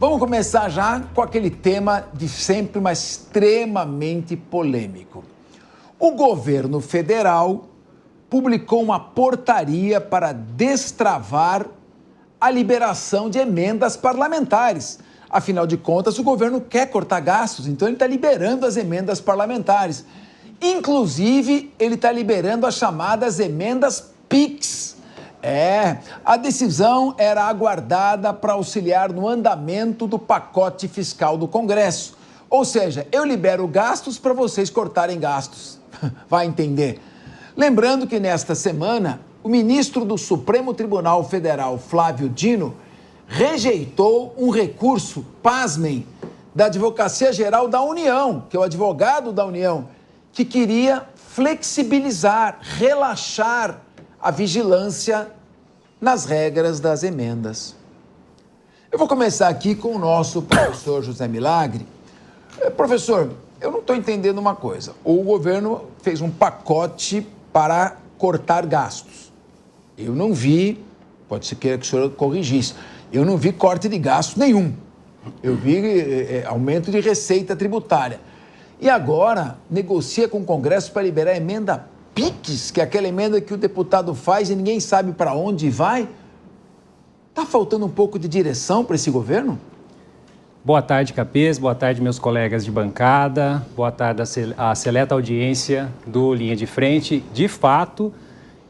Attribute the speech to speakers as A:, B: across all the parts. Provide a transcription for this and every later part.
A: Vamos começar já com aquele tema de sempre, mas extremamente polêmico. O governo federal publicou uma portaria para destravar a liberação de emendas parlamentares. Afinal de contas, o governo quer cortar gastos, então ele está liberando as emendas parlamentares. Inclusive, ele está liberando as chamadas emendas PIX. A decisão era aguardada para auxiliar no andamento do pacote fiscal do Congresso. Ou seja, eu libero gastos para vocês cortarem gastos. Vai entender. Lembrando que nesta semana, o ministro do Supremo Tribunal Federal, Flávio Dino, rejeitou um recurso, pasmem, da Advocacia Geral da União, que é o advogado da União, que queria flexibilizar, relaxar a vigilância nas regras das emendas. Eu vou começar aqui com o nosso professor José Milagre. Professor, eu não estou entendendo uma coisa. O governo fez um pacote para cortar gastos. Eu não vi, pode ser que o senhor corrigisse, eu não vi corte de gasto nenhum. Eu vi aumento de receita tributária. E agora negocia com o Congresso para liberar a emenda PIX, que é aquela emenda que o deputado faz e ninguém sabe para onde vai. Está faltando um pouco de direção para esse governo?
B: Boa tarde, Capês. Boa tarde, meus colegas de bancada. Boa tarde à seleta audiência do Linha de Frente. De fato,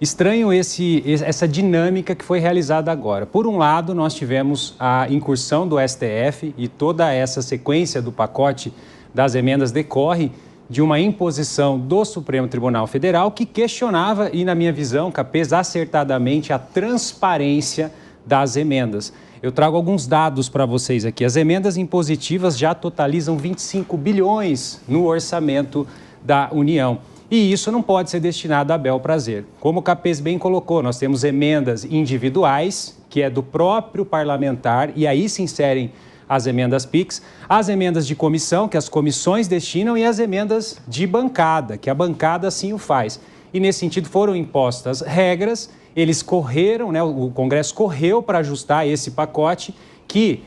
B: estranho essa dinâmica que foi realizada agora. Por um lado, nós tivemos a incursão do STF e toda essa sequência do pacote das emendas decorre de uma imposição do Supremo Tribunal Federal que questionava, e na minha visão, Capês, acertadamente, a transparência das emendas. Eu trago alguns dados para vocês aqui. As emendas impositivas já totalizam 25 bilhões no orçamento da União. E isso não pode ser destinado a bel prazer. Como o Capês bem colocou, nós temos emendas individuais, que é do próprio parlamentar, e aí se inserem as emendas PIX, as emendas de comissão, que as comissões destinam, e as emendas de bancada, que a bancada assim o faz. E nesse sentido foram impostas regras, eles correram, o Congresso correu para ajustar esse pacote que,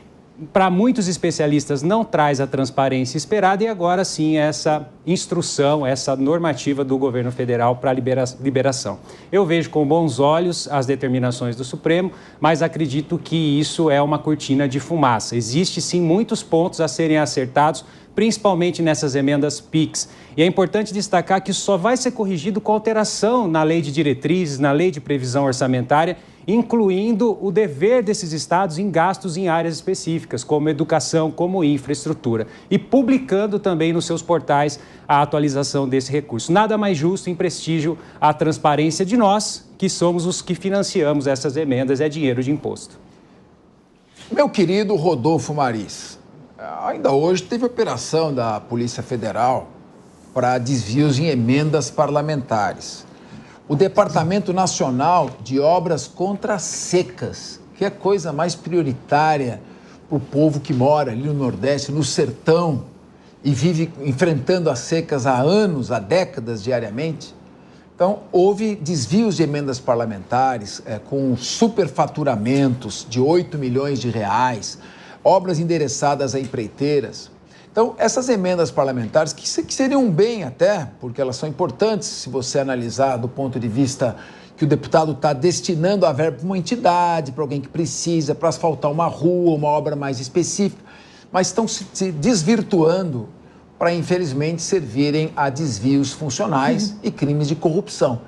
B: para muitos especialistas, não traz a transparência esperada, e agora sim essa instrução, essa normativa do governo federal para liberação. Eu vejo com bons olhos as determinações do Supremo, mas acredito que isso é uma cortina de fumaça. Existe sim muitos pontos a serem acertados, principalmente nessas emendas PIX. E é importante destacar que isso só vai ser corrigido com alteração na lei de diretrizes, na lei de previsão orçamentária, incluindo o dever desses estados em gastos em áreas específicas, como educação, como infraestrutura, e publicando também nos seus portais a atualização desse recurso. Nada mais justo em prestígio à transparência de nós, que somos os que financiamos essas emendas, é dinheiro de imposto.
A: Meu querido Rodolfo Maris, ainda hoje teve operação da Polícia Federal para desvios em emendas parlamentares. O Departamento Nacional de Obras Contra Secas, que é a coisa mais prioritária para o povo que mora ali no Nordeste, no sertão, e vive enfrentando as secas há anos, há décadas diariamente. Então, houve desvios de emendas parlamentares com superfaturamentos de 8 milhões de reais, obras endereçadas a empreiteiras. Então, essas emendas parlamentares, que seriam um bem até, porque elas são importantes se você analisar do ponto de vista que o deputado está destinando a verba para uma entidade, para alguém que precisa, para asfaltar uma rua, uma obra mais específica, mas estão se desvirtuando para, infelizmente, servirem a desvios funcionais e crimes de corrupção.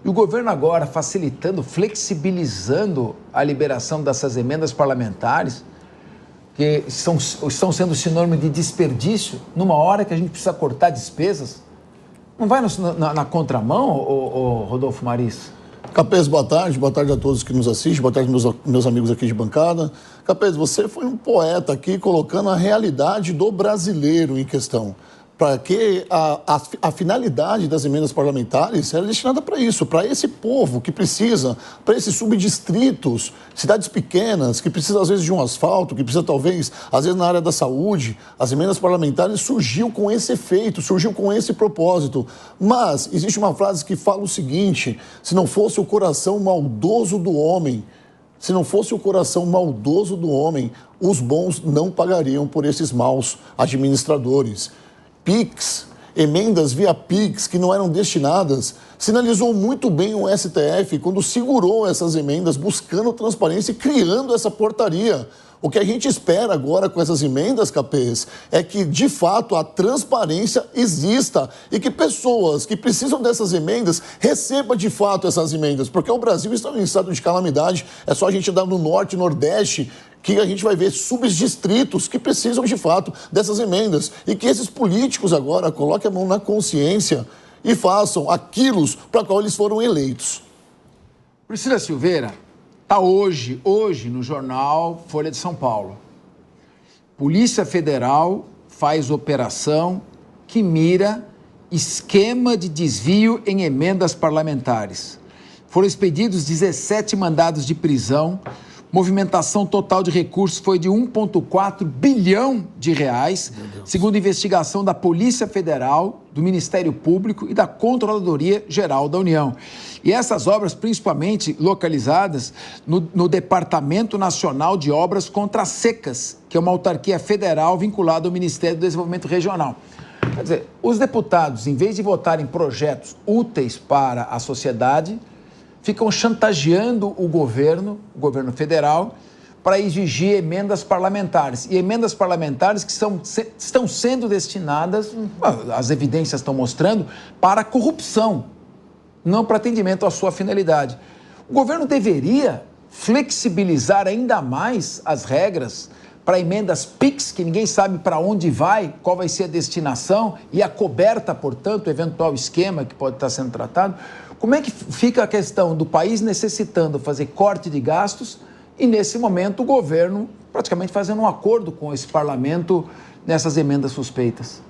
A: E o governo agora facilitando, flexibilizando a liberação dessas emendas parlamentares, que estão sendo sinônimo de desperdício, numa hora que a gente precisa cortar despesas, não vai na contramão, Rodolfo Maris?
C: Capês, boa tarde a todos que nos assistem, boa tarde meus amigos aqui de bancada. Capês, você foi um poeta aqui colocando a realidade do brasileiro em questão. Para que a finalidade das emendas parlamentares era destinada para isso, para esse povo que precisa, para esses subdistritos, cidades pequenas, que precisam às vezes de um asfalto, que precisa talvez, às vezes na área da saúde. As emendas parlamentares surgiu com esse efeito, surgiu com esse propósito. Mas existe uma frase que fala o seguinte: se não fosse o coração maldoso do homem, Se não fosse o coração maldoso do homem, os bons não pagariam por esses maus administradores. PIX, emendas via PIX que não eram destinadas, sinalizou muito bem o STF quando segurou essas emendas, buscando transparência e criando essa portaria. O que a gente espera agora com essas emendas, Capês, é que, de fato, a transparência exista e que pessoas que precisam dessas emendas recebam, de fato, essas emendas. Porque o Brasil está em estado de calamidade, é só a gente andar no norte e nordeste que a gente vai ver subdistritos que precisam, de fato, dessas emendas. E que esses políticos agora coloquem a mão na consciência e façam aquilo para qual eles foram eleitos.
A: Priscila Silveira, está hoje no jornal Folha de São Paulo. Polícia Federal faz operação que mira esquema de desvio em emendas parlamentares. Foram expedidos 17 mandados de prisão. Movimentação total de recursos foi de 1,4 bilhão de reais, segundo investigação da Polícia Federal, do Ministério Público e da Controladoria Geral da União. E essas obras, principalmente localizadas no Departamento Nacional de Obras contra as Secas, que é uma autarquia federal vinculada ao Ministério do Desenvolvimento Regional. Quer dizer, os deputados, em vez de votarem projetos úteis para a sociedade, ficam chantageando o governo federal, para exigir emendas parlamentares. E emendas parlamentares que estão sendo destinadas, as evidências estão mostrando, para corrupção, não para atendimento à sua finalidade. O governo deveria flexibilizar ainda mais as regras para emendas PIX, que ninguém sabe para onde vai, qual vai ser a destinação e a coberta, portanto, o eventual esquema que pode estar sendo tratado. Como é que fica a questão do país necessitando fazer corte de gastos e, nesse momento, o governo praticamente fazendo um acordo com esse parlamento nessas emendas suspeitas?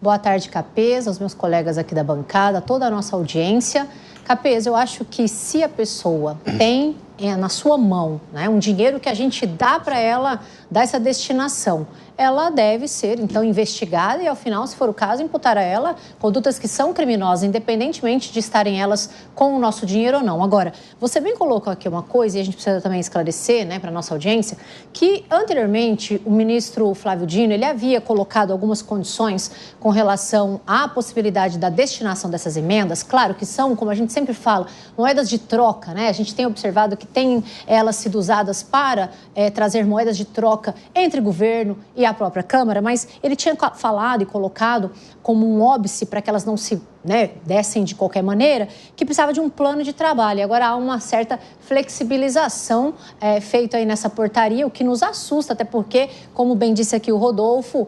D: Boa tarde, Capês, aos meus colegas aqui da bancada, toda a nossa audiência. Capês, eu acho que se a pessoa tem na sua mão, né, um dinheiro que a gente dá para ela, dá essa destinação, ela deve ser, então, investigada e, ao final, se for o caso, imputar a ela condutas que são criminosas, independentemente de estarem elas com o nosso dinheiro ou não. Agora, você bem colocou aqui uma coisa, e a gente precisa também esclarecer, né, para a nossa audiência, que, anteriormente, o ministro Flávio Dino, ele havia colocado algumas condições com relação à possibilidade da destinação dessas emendas. Claro que são, como a gente sempre fala, moedas de troca, né? A gente tem observado que tem elas sido usadas para trazer moedas de troca entre governo e a própria Câmara, mas ele tinha falado e colocado como um óbice para que elas não se dessem de qualquer maneira, que precisava de um plano de trabalho. E agora há uma certa flexibilização feita aí nessa portaria, o que nos assusta, até porque, como bem disse aqui o Rodolfo,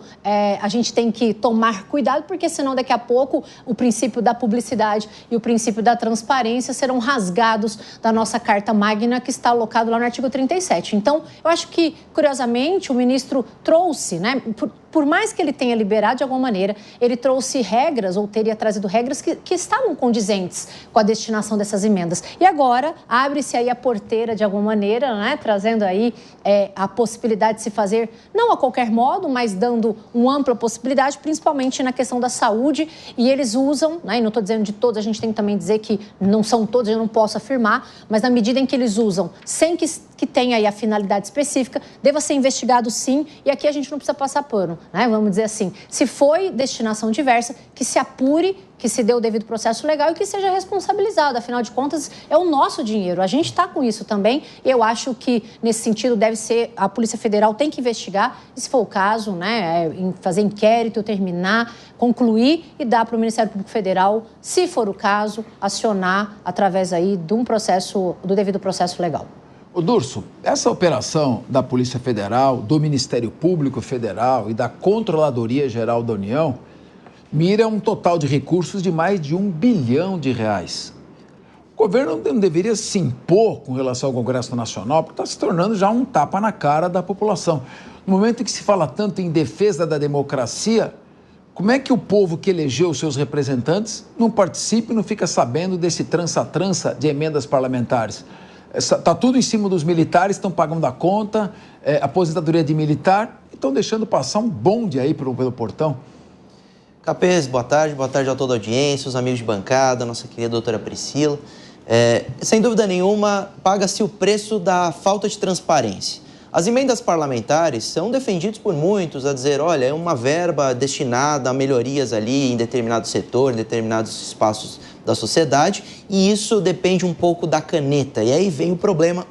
D: a gente tem que tomar cuidado, porque senão daqui a pouco o princípio da publicidade e o princípio da transparência serão rasgados da nossa Carta Magna, que está alocado lá no artigo 37. Então, eu acho que, curiosamente, o ministro trouxe, né, por mais que ele tenha liberado de alguma maneira, ele trouxe regras, ou teria trazido regras que estavam condizentes com a destinação dessas emendas. E agora abre-se aí a porteira de alguma maneira, né, trazendo aí a possibilidade de se fazer, não a qualquer modo, mas dando uma ampla possibilidade, principalmente na questão da saúde. E eles usam, né, e não estou dizendo de todos, a gente tem que também dizer que não são todos, eu não posso afirmar, mas na medida em que eles usam, sem que tenha aí a finalidade específica, deva ser investigado sim, e aqui a gente não precisa passar pano, né? Vamos dizer assim, se foi destinação diversa, que se apure, que se dê o devido processo legal e que seja responsabilizado. Afinal de contas, é o nosso dinheiro, a gente está com isso também, e eu acho que nesse sentido deve ser, a Polícia Federal tem que investigar, e se for o caso, né, fazer inquérito, terminar, concluir e dar para o Ministério Público Federal, se for o caso, acionar através aí de um processo, do devido processo legal.
A: Ô Durso, essa operação da Polícia Federal, do Ministério Público Federal e da Controladoria Geral da União mira um total de recursos de mais de 1 bilhão de reais. O governo não deveria se impor com relação ao Congresso Nacional, porque está se tornando já um tapa na cara da população. No momento em que se fala tanto em defesa da democracia, como é que o povo que elegeu os seus representantes não participa e não fica sabendo desse trança-trança de emendas parlamentares? Está tudo em cima dos militares, estão pagando a conta, aposentadoria de militar, e estão deixando passar um bonde aí pelo portão.
E: Capês, boa tarde a toda a audiência, os amigos de bancada, nossa querida doutora Priscila. sem dúvida nenhuma, paga-se o preço da falta de transparência. As emendas parlamentares são defendidas por muitos a dizer, olha, é uma verba destinada a melhorias ali em determinado setor, em determinados espaços da sociedade, e isso depende um pouco da caneta. E aí vem o problema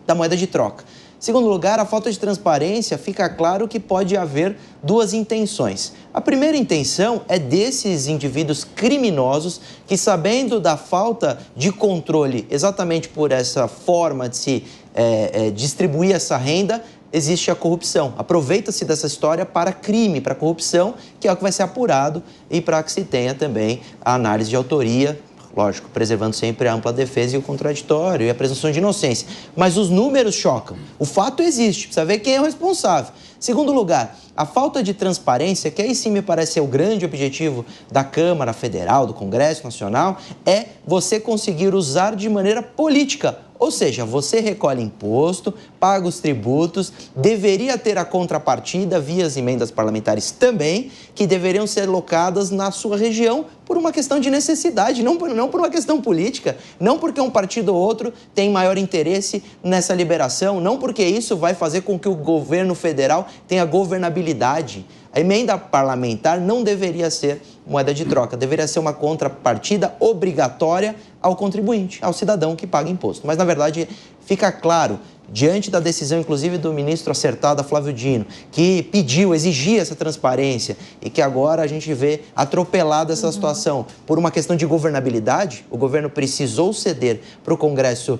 E: da moeda de troca. Em segundo lugar, a falta de transparência, fica claro que pode haver duas intenções. A primeira intenção é desses indivíduos criminosos que, sabendo da falta de controle exatamente por essa forma de se distribuir essa renda, existe a corrupção. Aproveita-se dessa história para crime, para corrupção, que é o que vai ser apurado e para que se tenha também a análise de autoria, lógico, preservando sempre a ampla defesa e o contraditório e a presunção de inocência. Mas os números chocam. O fato existe, precisa ver quem é o responsável. Segundo lugar, a falta de transparência, que aí sim me parece ser o grande objetivo da Câmara Federal, do Congresso Nacional, é você conseguir usar de maneira política. Ou seja, você recolhe imposto, paga os tributos, deveria ter a contrapartida via as emendas parlamentares também, que deveriam ser locadas na sua região por uma questão de necessidade, não por uma questão política, não porque um partido ou outro tem maior interesse nessa liberação, não porque isso vai fazer com que o governo federal tenha governabilidade. A emenda parlamentar não deveria ser moeda de troca, deveria ser uma contrapartida obrigatória ao contribuinte, ao cidadão que paga imposto. Mas, na verdade, fica claro, diante da decisão, inclusive, do ministro acertado, Flávio Dino, que pediu, exigia essa transparência e que agora a gente vê atropelada essa situação por uma questão de governabilidade, o governo precisou ceder para o Congresso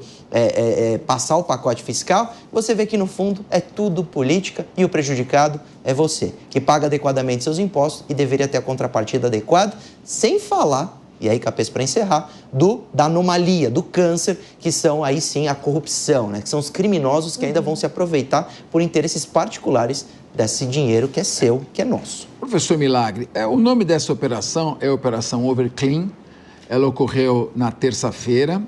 E: passar o pacote fiscal, você vê que, no fundo, é tudo política e o prejudicado é você, que paga adequadamente seus impostos e deveria ter a contrapartida adequada, sem falar, e aí, Capês, para encerrar, da anomalia, do câncer, que são aí sim a corrupção, né? Que são os criminosos que ainda vão se aproveitar por interesses particulares desse dinheiro que é seu, que é nosso.
A: Professor Milagre, o nome dessa operação é a Operação Overclean. Ela ocorreu na terça-feira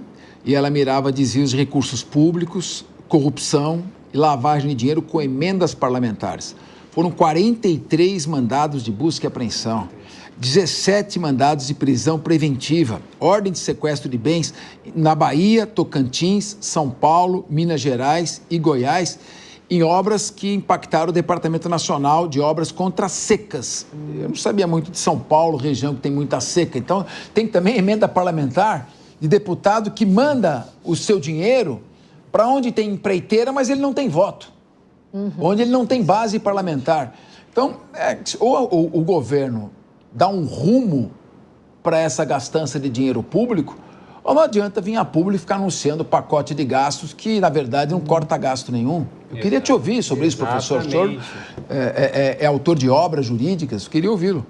A: e ela mirava desvios de recursos públicos, corrupção e lavagem de dinheiro com emendas parlamentares. Foram 43 mandados de busca e apreensão. 17 mandados de prisão preventiva, ordem de sequestro de bens na Bahia, Tocantins, São Paulo, Minas Gerais e Goiás, em obras que impactaram o Departamento Nacional de Obras contra Secas. Eu não sabia muito de São Paulo, região que tem muita seca. Então, tem também emenda parlamentar de deputado que manda o seu dinheiro para onde tem empreiteira, mas ele não tem voto, onde ele não tem base parlamentar. Então, ou o governo dá um rumo para essa gastança de dinheiro público, ou não adianta vir a público e ficar anunciando pacote de gastos que, na verdade, não corta gasto nenhum. Eu queria te ouvir sobre isso, professor. O senhor é autor de obras jurídicas, eu queria ouvi-lo.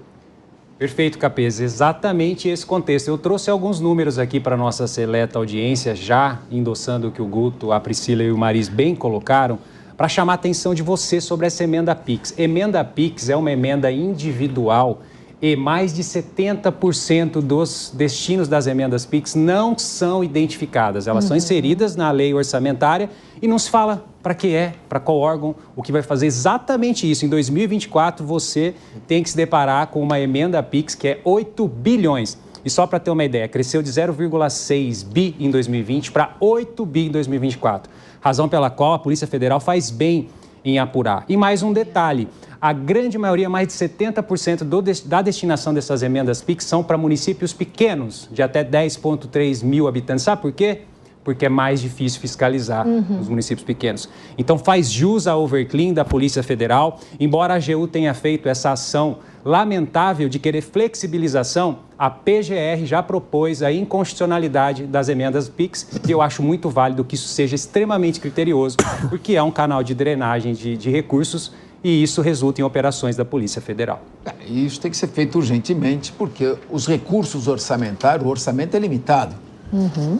B: Perfeito, Capês. Exatamente esse contexto. Eu trouxe alguns números aqui para a nossa seleta audiência, já endossando o que o Guto, a Priscila e o Maris bem colocaram, para chamar a atenção de você sobre essa emenda PIX. Emenda PIX é uma emenda individual e mais de 70% dos destinos das emendas PIX não são identificadas. Elas são inseridas na lei orçamentária e não se fala para que para qual órgão, o que vai fazer exatamente isso. Em 2024, você tem que se deparar com uma emenda PIX que é 8 bilhões. E só para ter uma ideia, cresceu de 0,6 bi em 2020 para 8 bi em 2024. Razão pela qual a Polícia Federal faz bem em apurar. E mais um detalhe, a grande maioria, mais de 70% da destinação dessas emendas PIX são para municípios pequenos, de até 10,3 mil habitantes. Sabe por quê? Porque é mais difícil fiscalizar os municípios pequenos. Então faz jus à Overclean da Polícia Federal. Embora a AGU tenha feito essa ação lamentável de querer flexibilização, a PGR já propôs a inconstitucionalidade das emendas PIX e eu acho muito válido que isso seja extremamente criterioso, porque é um canal de drenagem de recursos e isso resulta em operações da Polícia Federal.
A: Isso tem que ser feito urgentemente, porque os recursos orçamentários, o orçamento é limitado.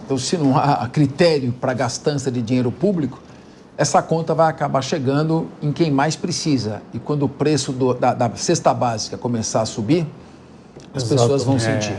A: Então, se não há critério para gastança de dinheiro público, essa conta vai acabar chegando em quem mais precisa. E quando o preço da cesta básica começar a subir, as pessoas vão sentir.